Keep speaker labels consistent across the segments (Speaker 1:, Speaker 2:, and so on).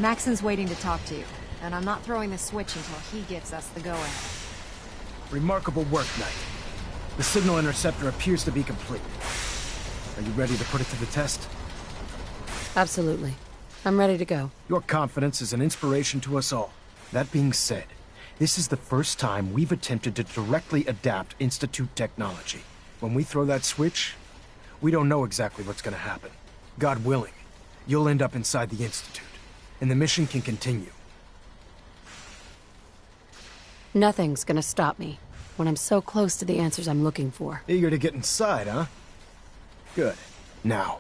Speaker 1: Maxon's waiting to talk to you, and I'm not throwing the switch until he gives us the go-ahead.
Speaker 2: Remarkable work, Knight. The signal interceptor appears to be complete. Are you ready to put it to the test?
Speaker 3: Absolutely. I'm ready to go.
Speaker 2: Your confidence is an inspiration to us all. That being said, this is the first time we've attempted to directly adapt Institute technology. When we throw that switch, we don't know exactly what's gonna happen. God willing, you'll end up inside the Institute, and the mission can continue.
Speaker 3: Nothing's gonna stop me when I'm so close to the answers I'm looking for.
Speaker 2: Eager to get inside, huh? Good. Now,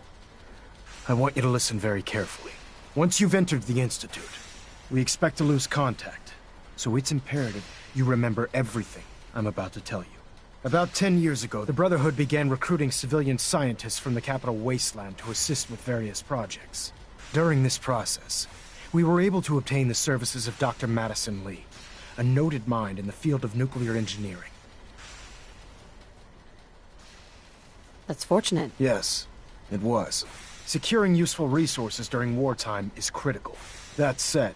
Speaker 2: I want you to listen very carefully. Once you've entered the Institute, we expect to lose contact, so it's imperative you remember everything I'm about to tell you. About 10 years ago, the Brotherhood began recruiting civilian scientists from the capital Wasteland to assist with various projects. During this process, we were able to obtain the services of Dr. Madison Lee, a noted mind in the field of nuclear engineering.
Speaker 3: That's fortunate.
Speaker 2: Yes, it was. Securing useful resources during wartime is critical. That said,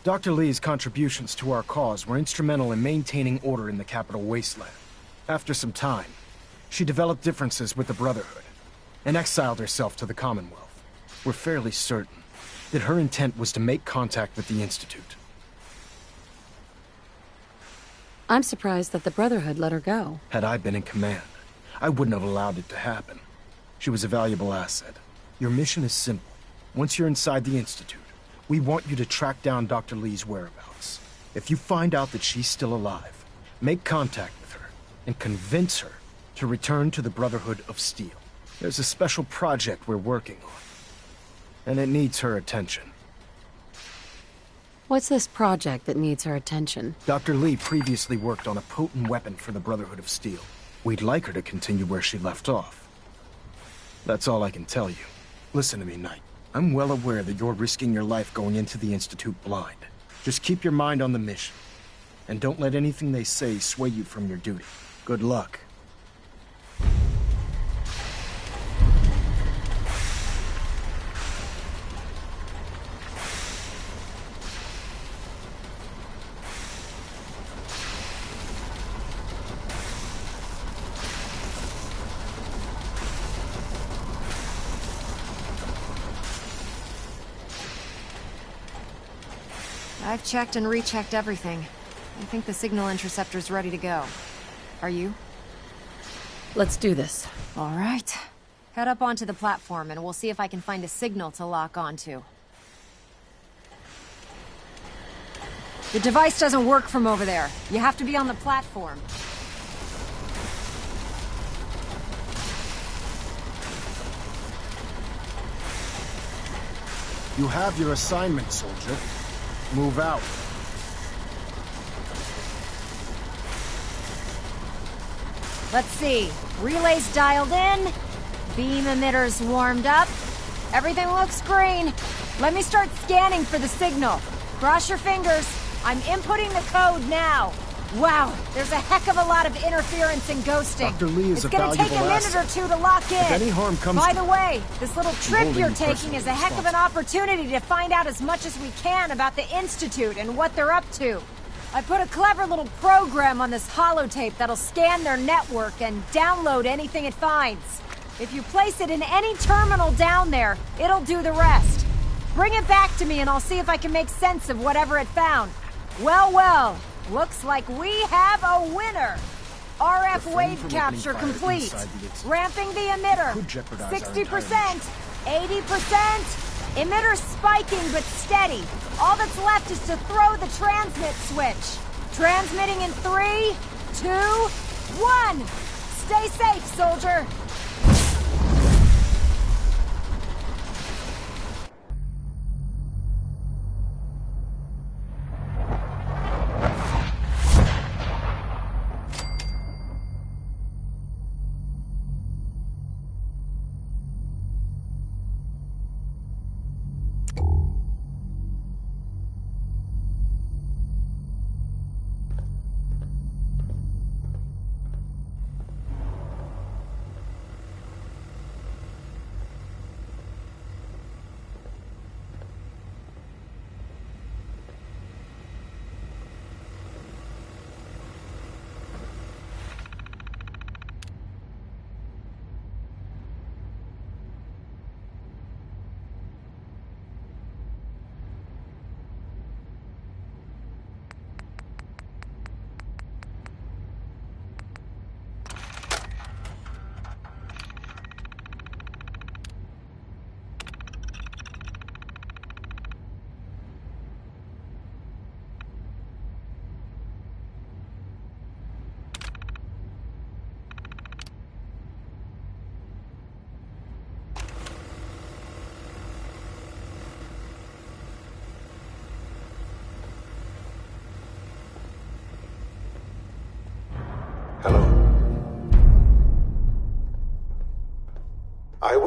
Speaker 2: Dr. Lee's contributions to our cause were instrumental in maintaining order in the capital Wasteland. After some time, she developed differences with the Brotherhood and exiled herself to the Commonwealth. We're fairly certain that her intent was to make contact with the Institute.
Speaker 3: I'm surprised that the Brotherhood let her go.
Speaker 2: Had I been in command, I wouldn't have allowed it to happen. She was a valuable asset. Your mission is simple. Once you're inside the Institute, we want you to track down Dr. Lee's whereabouts. If you find out that she's still alive, make contact with her and convince her to return to the Brotherhood of Steel. There's a special project we're working on, and it needs her attention.
Speaker 3: What's this project that needs her attention?
Speaker 2: Dr. Lee previously worked on a potent weapon for the Brotherhood of Steel. We'd like her to continue where she left off. That's all I can tell you. Listen to me, Knight. I'm well aware that you're risking your life going into the Institute blind. Just keep your mind on the mission, and don't let anything they say sway you from your duty. Good luck.
Speaker 1: I've checked and rechecked everything. I think the signal interceptor's ready to go. Are you?
Speaker 3: Let's do this.
Speaker 1: All right. Head up onto the platform and we'll see if I can find a signal to lock onto. The device doesn't work from over there. You have to be on the platform.
Speaker 2: You have your assignment, soldier. Move out.
Speaker 1: Let's see. Relays dialed in. Beam emitters warmed up. Everything looks green. Let me start scanning for the signal. Cross your fingers. I'm inputting the code now. Wow, there's a heck of a lot of interference and ghosting.
Speaker 2: Dr. Lee is a valuable
Speaker 1: It's gonna take a minute or two to lock in.
Speaker 2: If any harm comes
Speaker 1: By the way, this little trip you're taking is a heck of an opportunity to find out as much as we can about the Institute and what they're up to. I put a clever little program on this holotape that'll scan their network and download anything it finds. If you place it in any terminal down there, it'll do the rest. Bring it back to me and I'll see if I can make sense of whatever it found. Well, well. Looks like we have a winner! RF wave capture complete. Ramping the emitter. 60%, 80%. Emitter spiking but steady. All that's left is to throw the transmit switch. Transmitting in 3, 2, 1. Stay safe, soldier.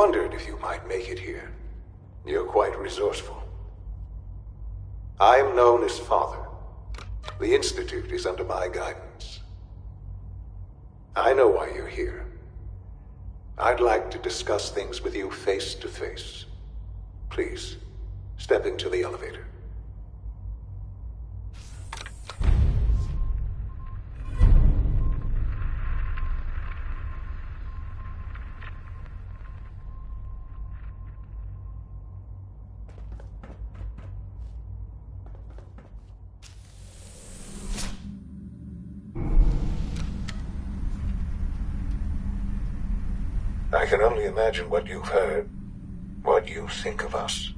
Speaker 4: wondered if you might make it here. You're quite resourceful. I am known as Father. The Institute is under my guidance. I know why you're here. I'd like to discuss things with you face to face. Please, step into the elevator. I can only imagine what you've heard, what you think of us.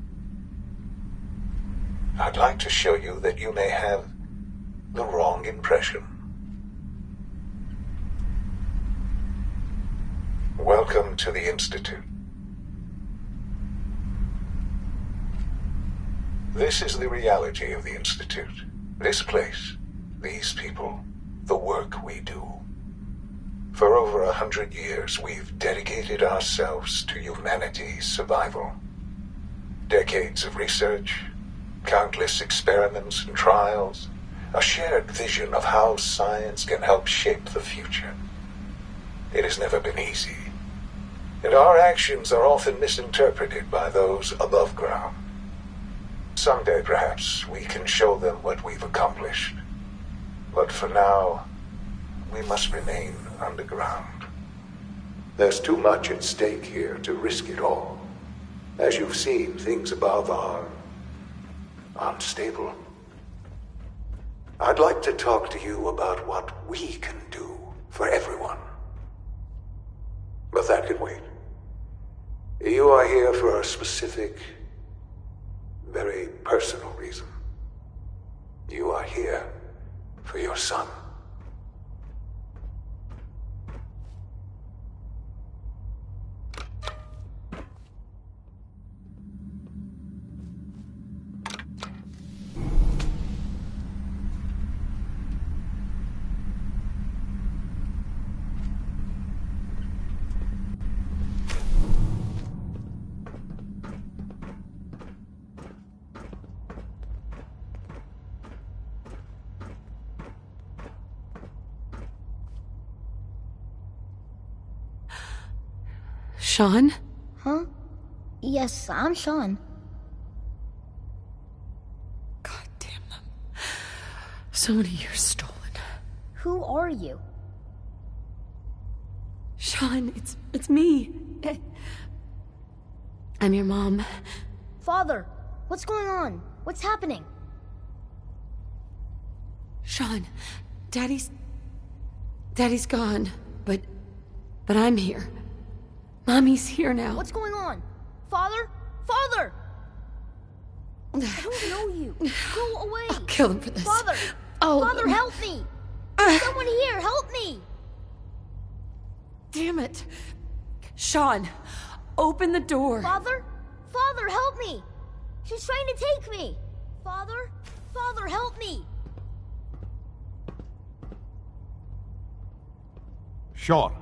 Speaker 4: I'd like to show you that you may have the wrong impression. Welcome to the Institute. This is the reality of the Institute. This place, these people, the work we do. For over 100 years, we've dedicated ourselves to humanity's survival. Decades of research, countless experiments and trials, a shared vision of how science can help shape the future. It has never been easy, and our actions are often misinterpreted by those above ground. Someday, perhaps, we can show them what we've accomplished. But for now, we must remain underground. There's too much at stake here to risk it all. As you've seen, things above are unstable. I'd like to talk to you about what we can do for everyone. But that can wait. You are here for a specific, very personal reason. You are here for your son.
Speaker 3: Sean?
Speaker 5: Huh? Yes, I'm Sean.
Speaker 3: God damn them. So many years stolen.
Speaker 5: Who are you?
Speaker 3: Sean, it's me. I'm your mom.
Speaker 5: Father, what's going on? What's happening?
Speaker 3: Sean, Daddy's gone, but I'm here. Mommy's here now.
Speaker 5: What's going on? Father? Father! I don't know you. Go away.
Speaker 3: I'll kill him for this.
Speaker 5: Father!
Speaker 3: Oh.
Speaker 5: Father, help me! Someone here, help me!
Speaker 3: Damn it. Sean, open the door.
Speaker 5: Father? Father, help me! She's trying to take me! Father? Father, help me!
Speaker 6: Sean.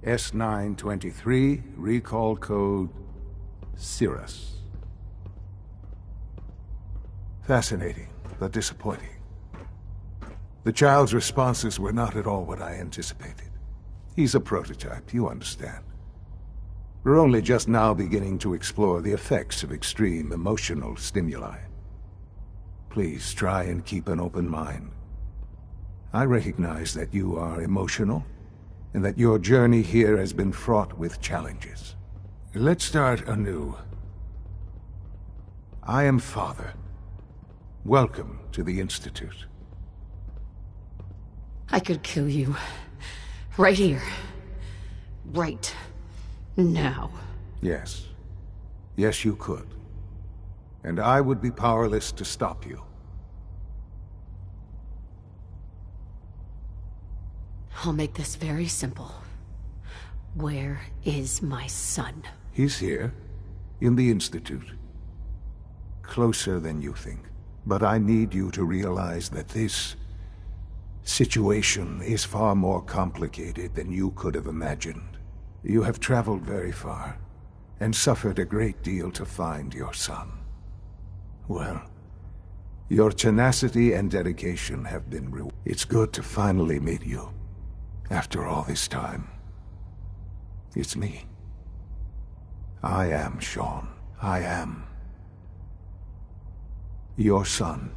Speaker 6: S923, recall code Cirrus. Fascinating, but disappointing. The child's responses were not at all what I anticipated. He's a prototype, you understand. We're only just now beginning to explore the effects of extreme emotional stimuli. Please try and keep an open mind. I recognize that you are emotional, and that your journey here has been fraught with challenges. Let's start anew. I am Father. Welcome to the Institute.
Speaker 3: I could kill you. Right here. Right now.
Speaker 6: Yes. Yes, you could. And I would be powerless to stop you.
Speaker 3: I'll make this very simple. Where is my son?
Speaker 6: He's here, in the Institute. Closer than you think. But I need you to realize that this situation is far more complicated than you could have imagined. You have traveled very far, and suffered a great deal to find your son. Well, your tenacity and dedication have been rewarded. It's good to finally meet you, after all this time. It's me. I am Sean. I am your son.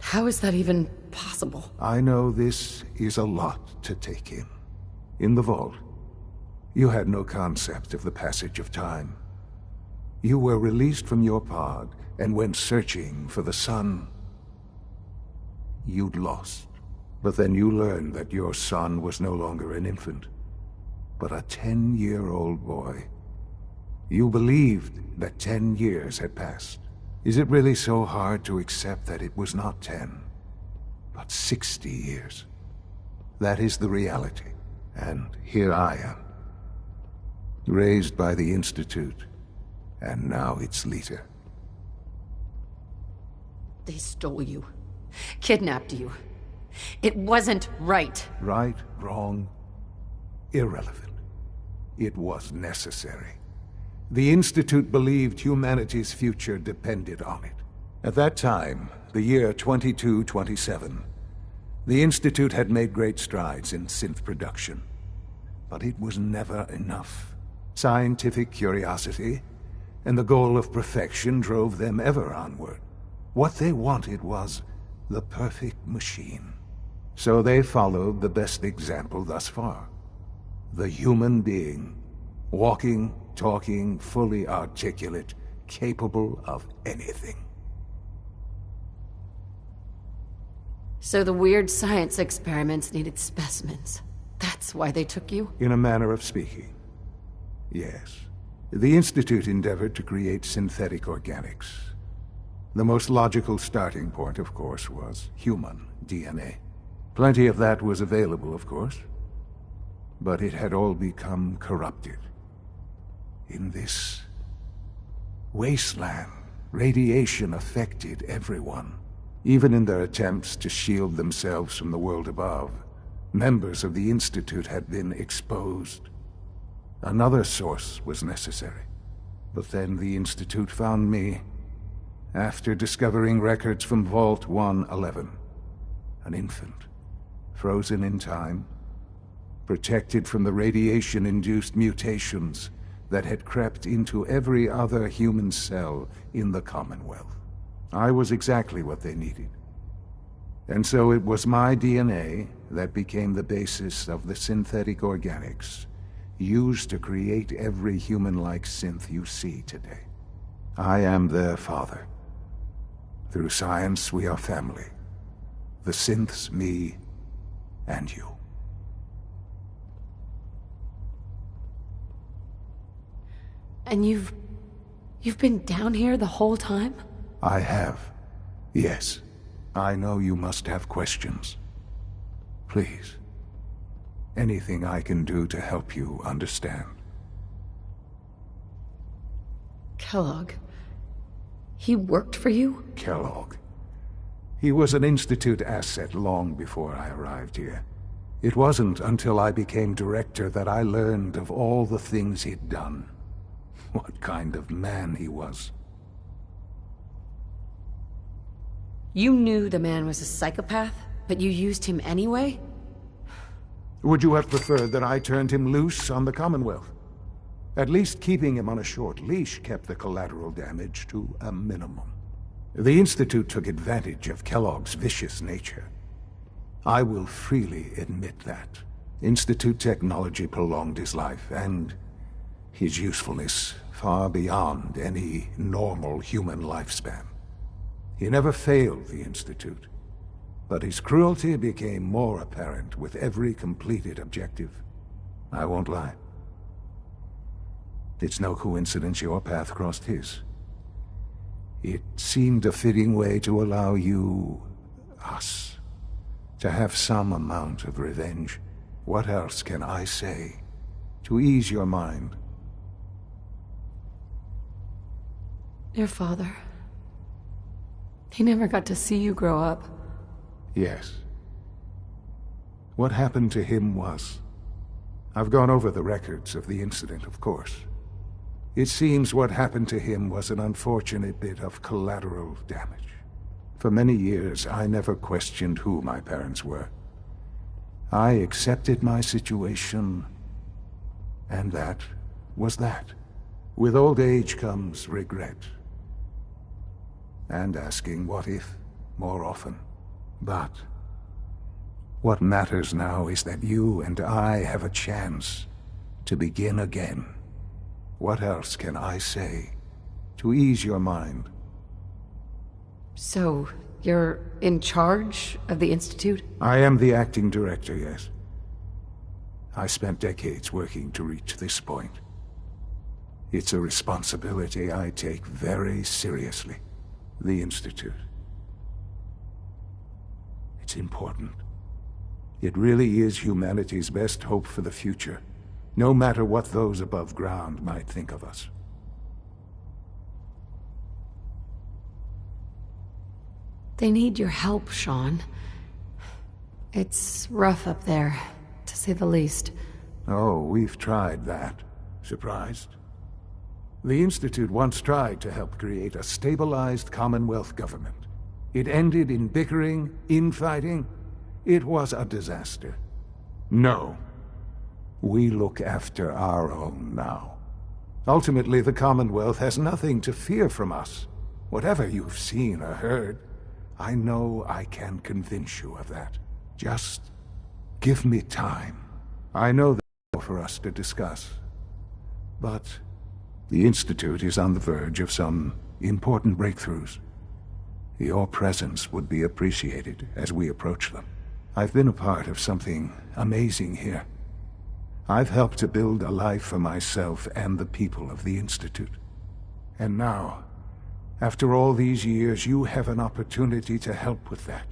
Speaker 3: How is that even possible?
Speaker 6: I know this is a lot to take in. In the vault, you had no concept of the passage of time. You were released from your pod and went searching for the sun you'd lost. But then you learned that your son was no longer an infant, but a 10-year-old boy. You believed that 10 years had passed. Is it really so hard to accept that it was not 10, but 60 years? That is the reality. And here I am, raised by the Institute, and now its leader.
Speaker 3: They stole you, kidnapped you. It wasn't right.
Speaker 6: Right, wrong, irrelevant. It was necessary. The Institute believed humanity's future depended on it. At that time, the year 2227, the Institute had made great strides in synth production. But it was never enough. Scientific curiosity and the goal of perfection drove them ever onward. What they wanted was the perfect machine. So they followed the best example thus far. The human being. Walking, talking, fully articulate, capable of anything.
Speaker 3: So the weird science experiments needed specimens. That's why they took you?
Speaker 6: In a manner of speaking, yes. The Institute endeavored to create synthetic organics. The most logical starting point, of course, was human DNA. Plenty of that was available, of course. But it had all become corrupted. In this wasteland, radiation affected everyone. Even in their attempts to shield themselves from the world above, members of the Institute had been exposed. Another source was necessary. But then the Institute found me, after discovering records from Vault 111. An infant, frozen in time, protected from the radiation-induced mutations that had crept into every other human cell in the Commonwealth. I was exactly what they needed. And so it was my DNA that became the basis of the synthetic organics used to create every human-like synth you see today. I am their father. Through science, we are family. The synths, me, and you.
Speaker 3: And you've been down here the whole time?
Speaker 6: I have. Yes. I know you must have questions. Please. Anything I can do to help you understand.
Speaker 3: Kellogg. He worked for you?
Speaker 6: Kellogg. He was an Institute asset long before I arrived here. It wasn't until I became director that I learned of all the things he'd done. What kind of man he was.
Speaker 3: You knew the man was a psychopath, but you used him anyway?
Speaker 6: Would you have preferred that I turned him loose on the Commonwealth? At least keeping him on a short leash kept the collateral damage to a minimum. The Institute took advantage of Kellogg's vicious nature. I will freely admit that. Institute technology prolonged his life, and his usefulness far beyond any normal human lifespan. He never failed the Institute, but his cruelty became more apparent with every completed objective. I won't lie. It's no coincidence your path crossed his. It seemed a fitting way to allow you, us, to have some amount of revenge. What else can I say to ease your mind?
Speaker 3: Your father. He never got to see you grow up.
Speaker 6: Yes. What happened to him was... I've gone over the records of the incident, of course. It seems what happened to him was an unfortunate bit of collateral damage. For many years, I never questioned who my parents were. I accepted my situation, and that was that. With old age comes regret. And asking what if more often. But what matters now is that you and I have a chance to begin again. What else can I say to ease your mind?
Speaker 3: So, you're in charge of the Institute?
Speaker 6: I am the acting director, yes. I spent decades working to reach this point. It's a responsibility I take very seriously. The Institute. It's important. It really is humanity's best hope for the future, no matter what those above ground might think of us.
Speaker 3: They need your help, Sean. It's rough up there, to say the least.
Speaker 6: Oh, we've tried that. Surprised? The Institute once tried to help create a stabilized Commonwealth government. It ended in bickering, infighting. It was a disaster. No. We look after our own now. Ultimately, the Commonwealth has nothing to fear from us. Whatever you've seen or heard, I know I can convince you of that. Just give me time. I know there's more for us to discuss. But the Institute is on the verge of some important breakthroughs. Your presence would be appreciated as we approach them. I've been a part of something amazing here. I've helped to build a life for myself and the people of the Institute. And now, after all these years, you have an opportunity to help with that.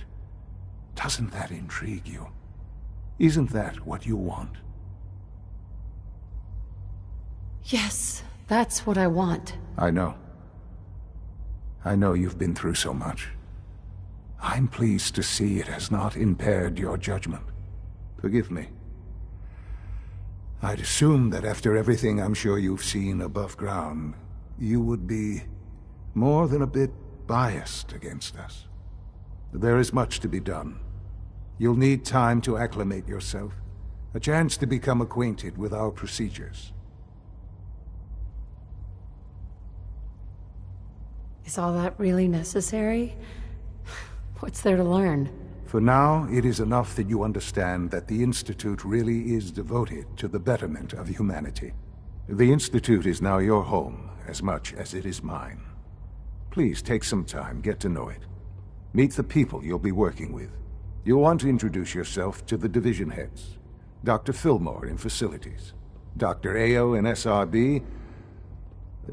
Speaker 6: Doesn't that intrigue you? Isn't that what you want?
Speaker 3: Yes, that's what I want.
Speaker 6: I know. I know you've been through so much. I'm pleased to see it has not impaired your judgment. Forgive me. I'd assume that after everything I'm sure you've seen above ground, you would be more than a bit biased against us. There is much to be done. You'll need time to acclimate yourself, a chance to become acquainted with our procedures.
Speaker 3: Is all that really necessary? What's there to learn?
Speaker 6: For now, it is enough that you understand that the Institute really is devoted to the betterment of humanity. The Institute is now your home, as much as it is mine. Please take some time, get to know it. Meet the people you'll be working with. You'll want to introduce yourself to the division heads. Dr. Fillmore in Facilities, Dr. 𝕴'𝖒 in SRB,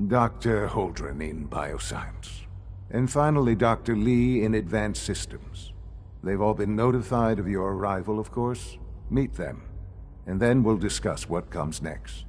Speaker 6: Dr. Holdren in Bioscience, and finally Dr. Lee in Advanced Systems. They've all been notified of your arrival, of course. Meet them, and then we'll discuss what comes next.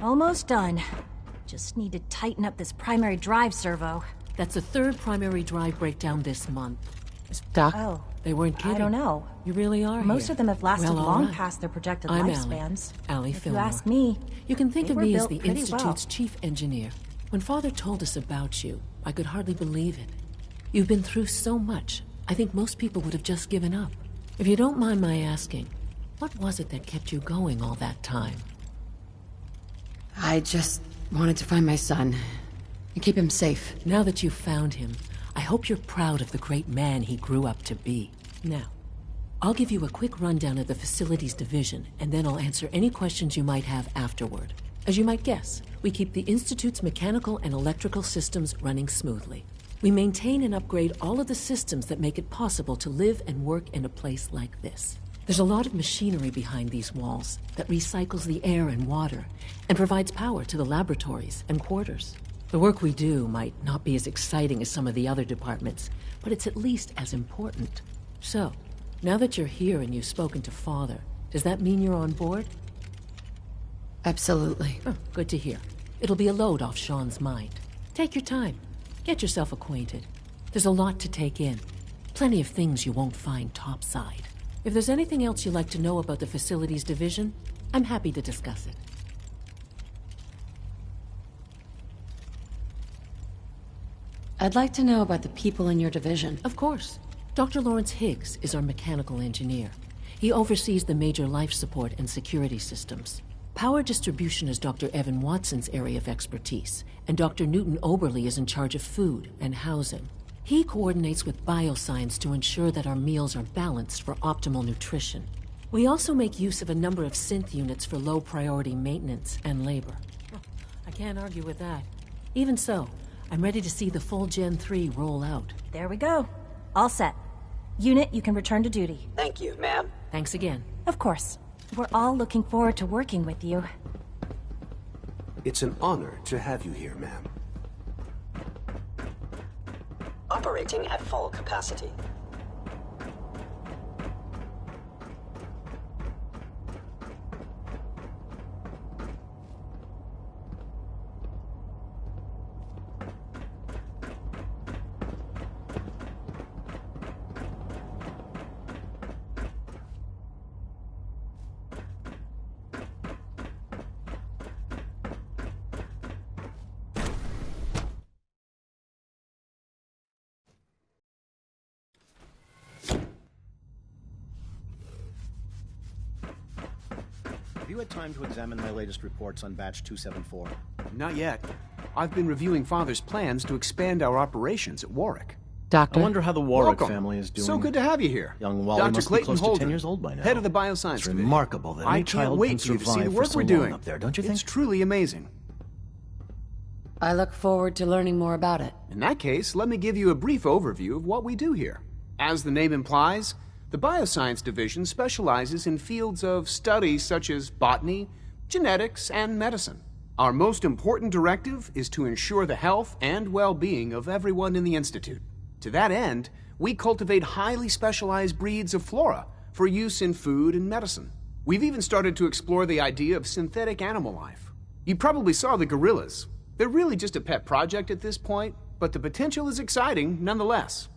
Speaker 7: Almost done. Just need to tighten up this primary drive servo.
Speaker 8: That's the third primary drive breakdown this month.
Speaker 3: Doc?
Speaker 7: Oh.
Speaker 8: They weren't kidding.
Speaker 7: I don't know.
Speaker 8: You really are
Speaker 7: Most
Speaker 8: here.
Speaker 7: of them have lasted
Speaker 8: Well, all
Speaker 7: long
Speaker 8: right.
Speaker 7: past their projected
Speaker 8: I'm
Speaker 7: lifespans.
Speaker 8: Allie
Speaker 7: If
Speaker 8: Fillmore.
Speaker 7: you ask me,
Speaker 8: You can think
Speaker 7: they
Speaker 8: of
Speaker 7: were
Speaker 8: me as
Speaker 7: built
Speaker 8: the
Speaker 7: pretty
Speaker 8: Institute's
Speaker 7: well.
Speaker 8: chief engineer. When Father told us about you, I could hardly believe it. You've been through so much, I think most people would have just given up. If you don't mind my asking, what was it that kept you going all that time?
Speaker 3: I just wanted to find my son and keep him safe.
Speaker 8: Now that you've found him, I hope you're proud of the great man he grew up to be. Now, I'll give you a quick rundown of the Facilities Division, and then I'll answer any questions you might have afterward. As you might guess, we keep the Institute's mechanical and electrical systems running smoothly. We maintain and upgrade all of the systems that make it possible to live and work in a place like this. There's a lot of machinery behind these walls that recycles the air and water and provides power to the laboratories and quarters. The work we do might not be as exciting as some of the other departments, but it's at least as important. So, now that you're here and you've spoken to Father, does that mean you're on board?
Speaker 3: Absolutely.
Speaker 8: Oh, good to hear. It'll be a load off Sean's mind. Take your time. Get yourself acquainted. There's a lot to take in. Plenty of things you won't find topside. If there's anything else you'd like to know about the Facilities Division, I'm happy to discuss it.
Speaker 3: I'd like to know about the people in your division.
Speaker 8: Of course. Dr. Lawrence Higgs is our mechanical engineer. He oversees the major life support and security systems. Power distribution is Dr. Evan Watson's area of expertise, and Dr. Newton Oberly is in charge of food and housing. He coordinates with bioscience to ensure that our meals are balanced for optimal nutrition. We also make use of a number of synth units for low-priority maintenance and labor. I can't argue with that. Even so, I'm ready to see the full Gen 3 roll out.
Speaker 7: There we go. All set. Unit, you can return to duty.
Speaker 9: Thank you, ma'am.
Speaker 8: Thanks again.
Speaker 7: Of course. We're all looking forward to working with you.
Speaker 10: It's an honor to have you here, ma'am.
Speaker 9: Operating at full capacity.
Speaker 11: Have you had time to examine my latest reports on Batch 274?
Speaker 2: Not yet. I've been reviewing Father's plans to expand our operations at Warwick.
Speaker 3: Doctor?
Speaker 11: I wonder how the Warwick
Speaker 2: Welcome.
Speaker 11: family is doing.
Speaker 2: So good to have you here.
Speaker 11: Young Wally
Speaker 2: Dr.
Speaker 11: must be
Speaker 2: Clayton
Speaker 11: close to
Speaker 2: Holden,
Speaker 11: 10 years old by now.
Speaker 2: head of the Bioscience
Speaker 11: It's
Speaker 2: Division.
Speaker 11: remarkable that
Speaker 2: I
Speaker 11: any
Speaker 2: can't
Speaker 11: child
Speaker 2: wait
Speaker 11: can
Speaker 2: for you to see the
Speaker 11: survive for
Speaker 2: work
Speaker 11: so
Speaker 2: we're
Speaker 11: long
Speaker 2: doing
Speaker 11: up there, don't you think?
Speaker 2: It's truly amazing.
Speaker 3: I look forward to learning more about it.
Speaker 2: In that case, let me give you a brief overview of what we do here. As the name implies, the Bioscience Division specializes in fields of study such as botany, genetics, and medicine. Our most important directive is to ensure the health and well-being of everyone in the Institute. To that end, we cultivate highly specialized breeds of flora for use in food and medicine. We've even started to explore the idea of synthetic animal life. You probably saw the gorillas. They're really just a pet project at this point, but the potential is exciting nonetheless.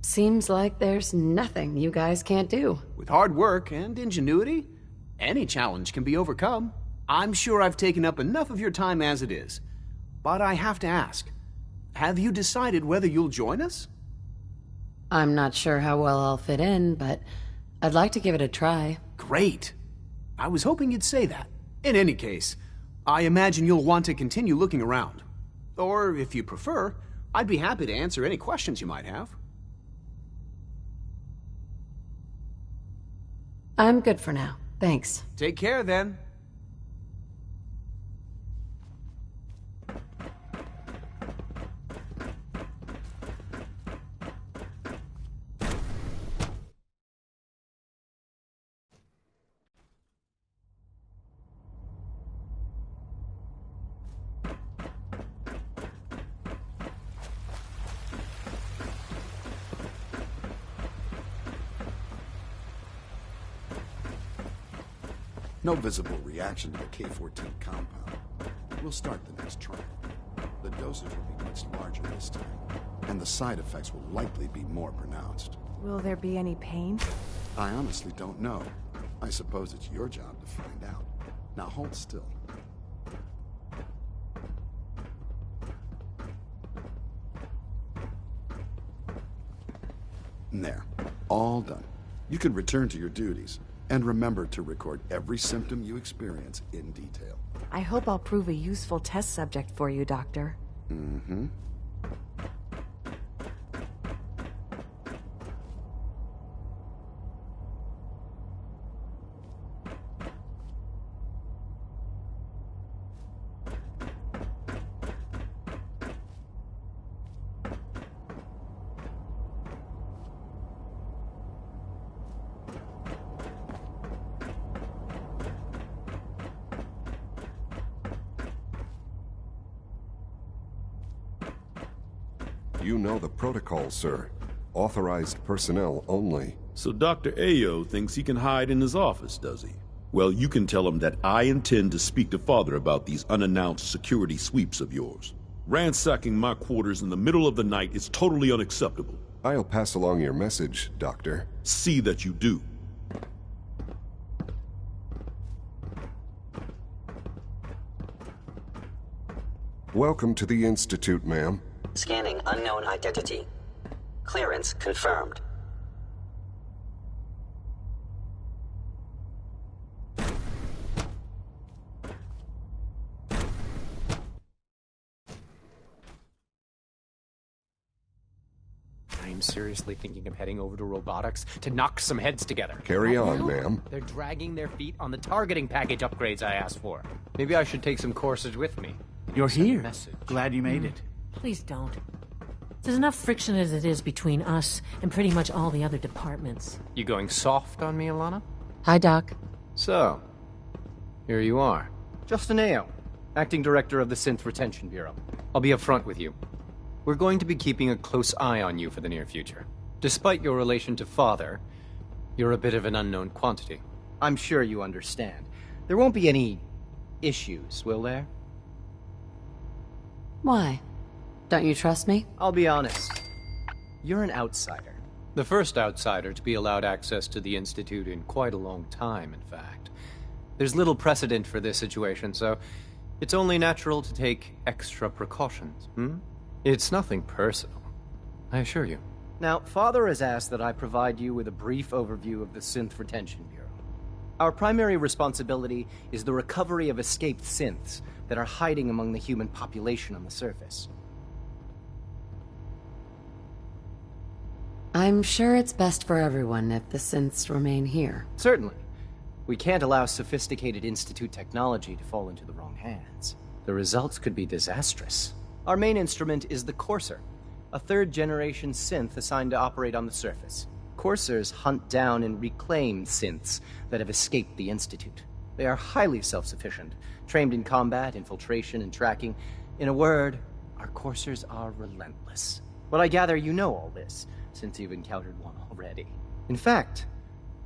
Speaker 3: Seems like there's nothing you guys can't do.
Speaker 2: With hard work and ingenuity, any challenge can be overcome. I'm sure I've taken up enough of your time as it is, but I have to ask, have you decided whether you'll join us?
Speaker 3: I'm not sure how well I'll fit in, but I'd like to give it a try.
Speaker 2: Great. I was hoping you'd say that. In any case, I imagine you'll want to continue looking around. Or, if you prefer, I'd be happy to answer any questions you might have.
Speaker 3: I'm good for now. Thanks.
Speaker 2: Take care, then.
Speaker 12: No visible reaction to the K-14 compound. We'll start the next trial. The dosage will be much larger this time, and the side effects will likely be more pronounced.
Speaker 1: Will there be any pain?
Speaker 12: I honestly don't know. I suppose it's your job to find out. Now hold still. There. All done. You can return to your duties. And remember to record every symptom you experience in detail.
Speaker 1: I hope I'll prove a useful test subject for you, Doctor.
Speaker 12: Mm-hmm.
Speaker 13: You know the protocol, sir. Authorized personnel only.
Speaker 14: So Dr. 𝕴'𝖒 thinks he can hide in his office, does he? Well, you can tell him that I intend to speak to Father about these unannounced security sweeps of yours. Ransacking my quarters in the middle of the night is totally unacceptable.
Speaker 13: I'll pass along your message, Doctor.
Speaker 14: See that you do.
Speaker 13: Welcome to the Institute, ma'am.
Speaker 9: Scanning unknown identity. Clearance confirmed.
Speaker 15: I'm seriously thinking of heading over to robotics to knock some heads together.
Speaker 13: Carry on, ma'am.
Speaker 15: They're dragging their feet on the targeting package upgrades I asked for. Maybe I should take some courses with me.
Speaker 16: You're here. Glad you made it.
Speaker 8: Please don't. There's enough friction as it is between us and pretty much all the other departments.
Speaker 15: You going soft on me, Alana?
Speaker 8: Hi, Doc.
Speaker 15: So, here you are. Justin 𝕖, Acting Director of the Synth Retention Bureau. I'll be upfront with you. We're going to be keeping a close eye on you for the near future. Despite your relation to Father, you're a bit of an unknown quantity. I'm sure you understand. There won't be any issues, will there?
Speaker 3: Why? Don't you trust me?
Speaker 15: I'll be honest. You're an outsider. The first outsider to be allowed access to the Institute in quite a long time, in fact. There's little precedent for this situation, so it's only natural to take extra precautions, It's nothing personal, I assure you. Now, Father has asked that I provide you with a brief overview of the Synth Retention Bureau. Our primary responsibility is the recovery of escaped synths that are hiding among the human population on the surface.
Speaker 3: I'm sure it's best for everyone if the synths remain here.
Speaker 15: Certainly. We can't allow sophisticated Institute technology to fall into the wrong hands. The results could be disastrous. Our main instrument is the Courser, a third-generation synth assigned to operate on the surface. Coursers hunt down and reclaim synths that have escaped the Institute. They are highly self-sufficient, trained in combat, infiltration, and tracking. In a word, our Coursers are relentless. But I gather you know all this, since you've encountered one already. In fact,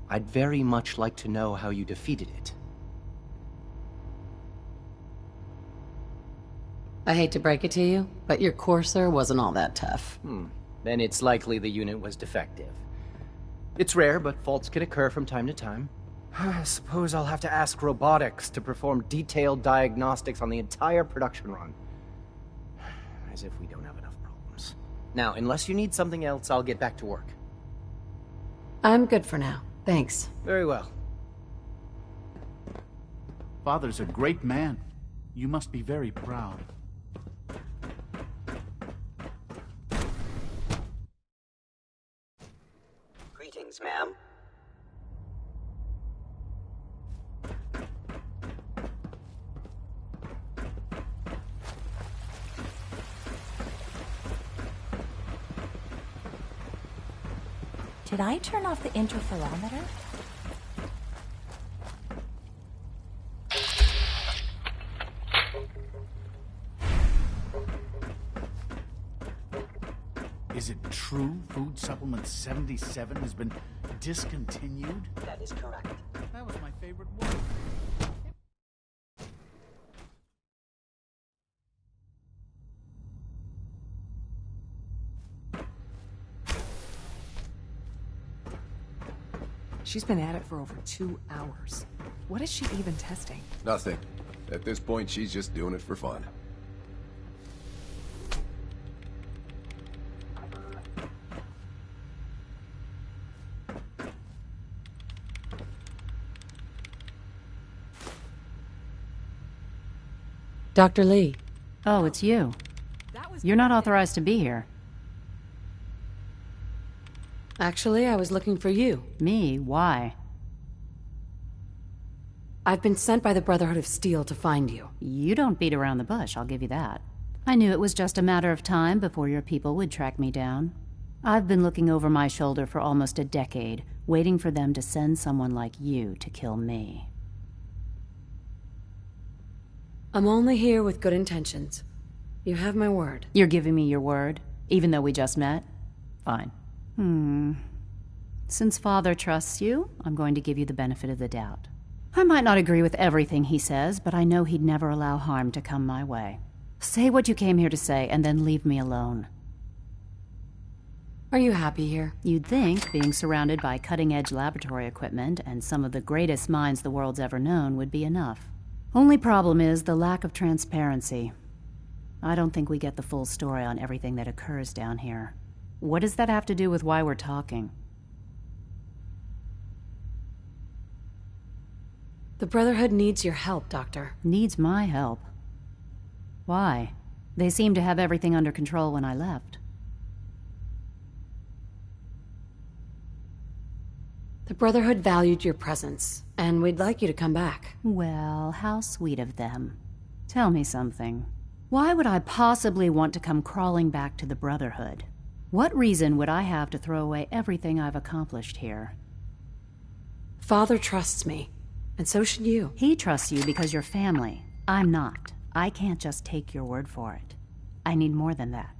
Speaker 15: I'd very much like to know how you defeated it.
Speaker 3: I hate to break it to you, but your Courser wasn't all that tough.
Speaker 15: Then it's likely the unit was defective. It's rare, but faults can occur from time to time. I suppose I'll have to ask robotics to perform detailed diagnostics on the entire production run. As if we don't have enough problems. Now, unless you need something else, I'll get back to work.
Speaker 3: I'm good for now. Thanks.
Speaker 15: Very well.
Speaker 16: Father's a great man. You must be very proud.
Speaker 9: Greetings, ma'am.
Speaker 7: Did I turn off the interferometer?
Speaker 16: Is it true food supplement 77 has been discontinued?
Speaker 9: That is correct.
Speaker 16: That was my favorite one.
Speaker 17: She's been at it for over 2 hours. What is she even testing?
Speaker 18: Nothing. At this point, she's just doing it for fun.
Speaker 3: Dr. Lee.
Speaker 19: Oh, it's you. You're not authorized to be here.
Speaker 3: Actually, I was looking for you.
Speaker 19: Me? Why?
Speaker 3: I've been sent by the Brotherhood of Steel to find you.
Speaker 19: You don't beat around the bush, I'll give you that. I knew it was just a matter of time before your people would track me down. I've been looking over my shoulder for almost a decade, waiting for them to send someone like you to kill me.
Speaker 3: I'm only here with good intentions. You have my word.
Speaker 19: You're giving me your word, even though we just met? Fine. Since Father trusts you, I'm going to give you the benefit of the doubt. I might not agree with everything he says, but I know he'd never allow harm to come my way. Say what you came here to say, and then leave me alone.
Speaker 3: Are you happy here?
Speaker 19: You'd think being surrounded by cutting-edge laboratory equipment and some of the greatest minds the world's ever known would be enough. Only problem is the lack of transparency. I don't think we get the full story on everything that occurs down here. What does that have to do with why we're talking?
Speaker 3: The Brotherhood needs your help, Doctor.
Speaker 19: Needs my help? Why? They seemed to have everything under control when I left.
Speaker 3: The Brotherhood valued your presence, and we'd like you to come back.
Speaker 19: Well, how sweet of them. Tell me something. Why would I possibly want to come crawling back to the Brotherhood? What reason would I have to throw away everything I've accomplished here?
Speaker 3: Father trusts me, and so should you.
Speaker 19: He trusts you because you're family. I'm not. I can't just take your word for it. I need more than that.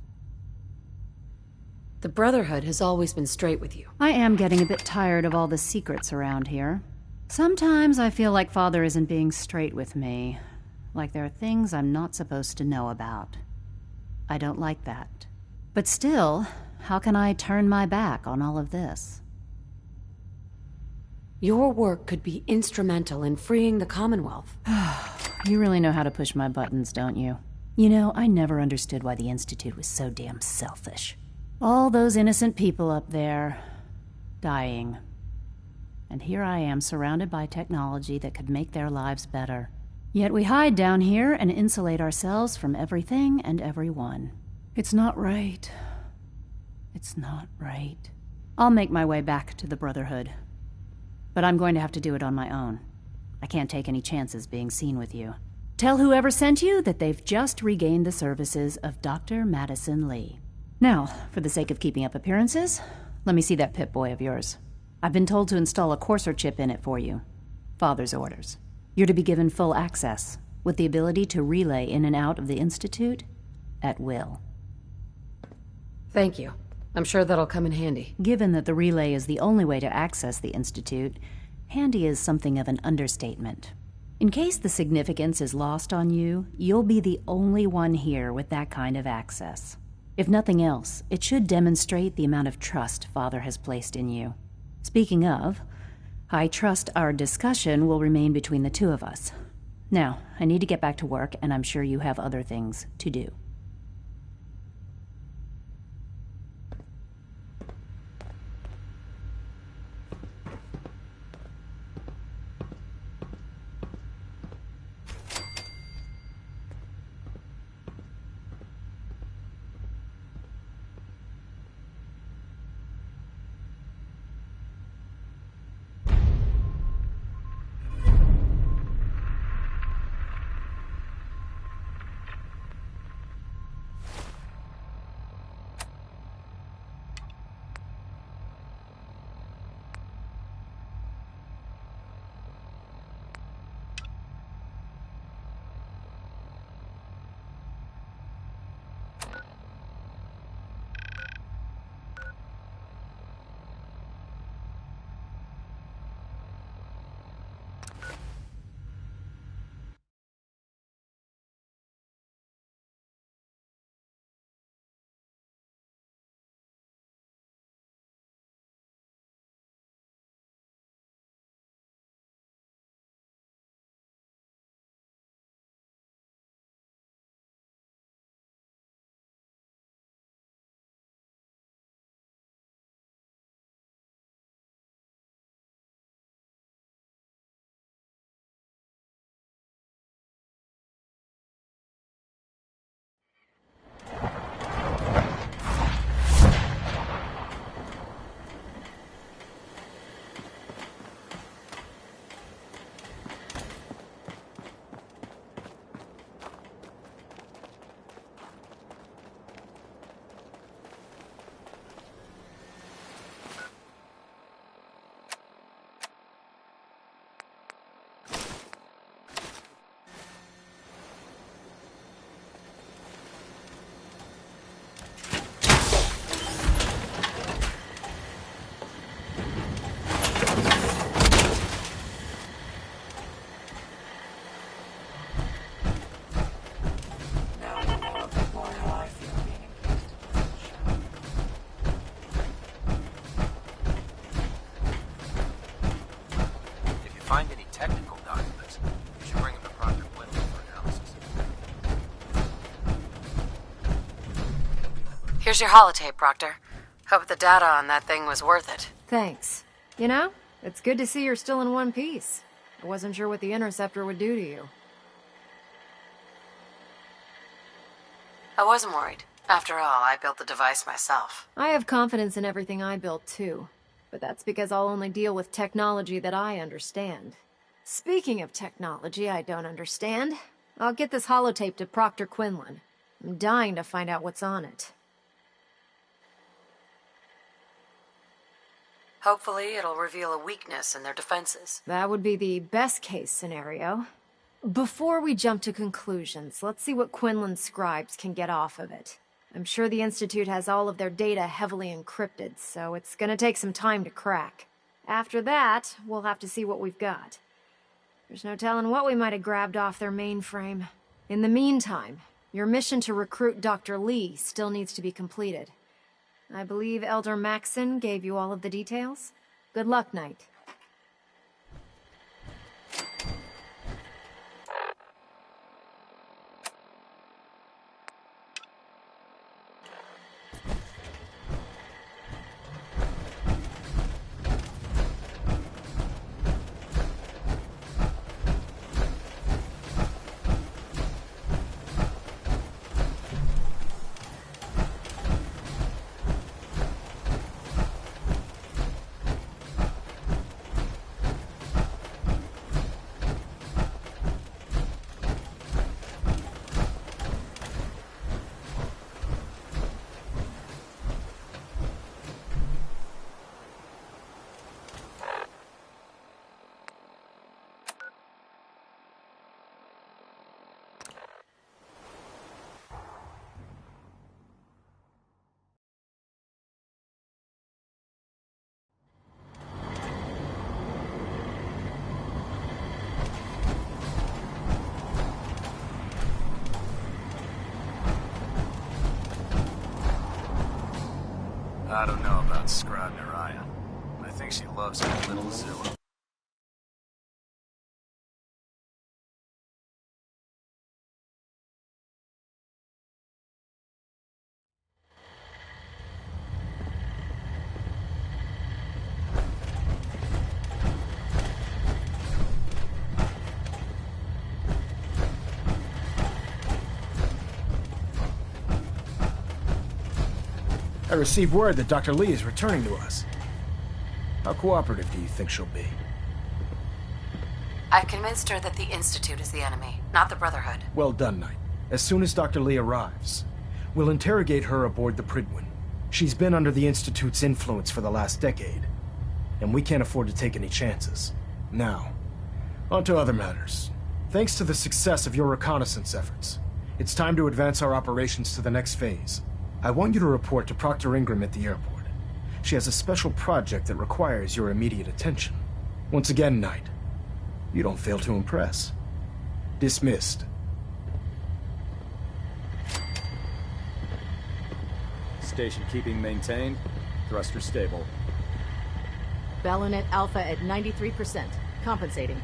Speaker 3: The Brotherhood has always been straight with you.
Speaker 19: I am getting a bit tired of all the secrets around here. Sometimes I feel like Father isn't being straight with me. Like there are things I'm not supposed to know about. I don't like that. But still, how can I turn my back on all of this?
Speaker 3: Your work could be instrumental in freeing the Commonwealth.
Speaker 19: You really know how to push my buttons, don't you? You know, I never understood why the Institute was so damn selfish. All those innocent people up there, dying. And here I am, surrounded by technology that could make their lives better. Yet we hide down here and insulate ourselves from everything and everyone. It's not right. It's not right. I'll make my way back to the Brotherhood. But I'm going to have to do it on my own. I can't take any chances being seen with you. Tell whoever sent you that they've just regained the services of Dr. Madison Lee. Now, for the sake of keeping up appearances, let me see that Pip-Boy of yours. I've been told to install a courser chip in it for you. Father's orders. You're to be given full access, with the ability to relay in and out of the Institute at will.
Speaker 3: Thank you. I'm sure that'll come in handy.
Speaker 19: Given that the relay is the only way to access the Institute, handy is something of an understatement. In case the significance is lost on you, you'll be the only one here with that kind of access. If nothing else, it should demonstrate the amount of trust Father has placed in you. Speaking of, I trust our discussion will remain between the two of us. Now, I need to get back to work, and I'm sure you have other things to do.
Speaker 3: Here's your holotape, Proctor. Hope the data on that thing was worth it.
Speaker 1: Thanks. You know, it's good to see you're still in one piece. I wasn't sure what the Interceptor would do to you.
Speaker 3: I wasn't worried. After all, I built the device myself.
Speaker 1: I have confidence in everything I built, too. But that's because I'll only deal with technology that I understand. Speaking of technology I don't understand, I'll get this holotape to Proctor Quinlan. I'm dying to find out what's on it.
Speaker 3: Hopefully, it'll reveal a weakness in their defenses.
Speaker 1: That would be the best-case scenario. Before we jump to conclusions, let's see what Quinlan's scribes can get off of it. I'm sure the Institute has all of their data heavily encrypted, so it's gonna take some time to crack. After that, we'll have to see what we've got. There's no telling what we might have grabbed off their mainframe. In the meantime, your mission to recruit Dr. Lee still needs to be completed. I believe Elder Maxson gave you all of the details. Good luck, Knight.
Speaker 2: I don't know about Scribe Naraya. I think she loves that little Zilla. I received word that Dr. Lee is returning to us. How cooperative do you think she'll be?
Speaker 3: I've convinced her that the Institute is the enemy, not the Brotherhood.
Speaker 2: Well done, Knight. As soon as Dr. Lee arrives, we'll interrogate her aboard the Prydwen. She's been under the Institute's influence for the last decade, and we can't afford to take any chances. Now, on to other matters. Thanks to the success of your reconnaissance efforts, it's time to advance our operations to the next phase. I want you to report to Proctor Ingram at the airport. She has a special project that requires your immediate attention. Once again, Knight, you don't fail to impress. Dismissed.
Speaker 20: Station keeping maintained. Thruster stable.
Speaker 17: Ballonet Alpha at 93%. Compensating.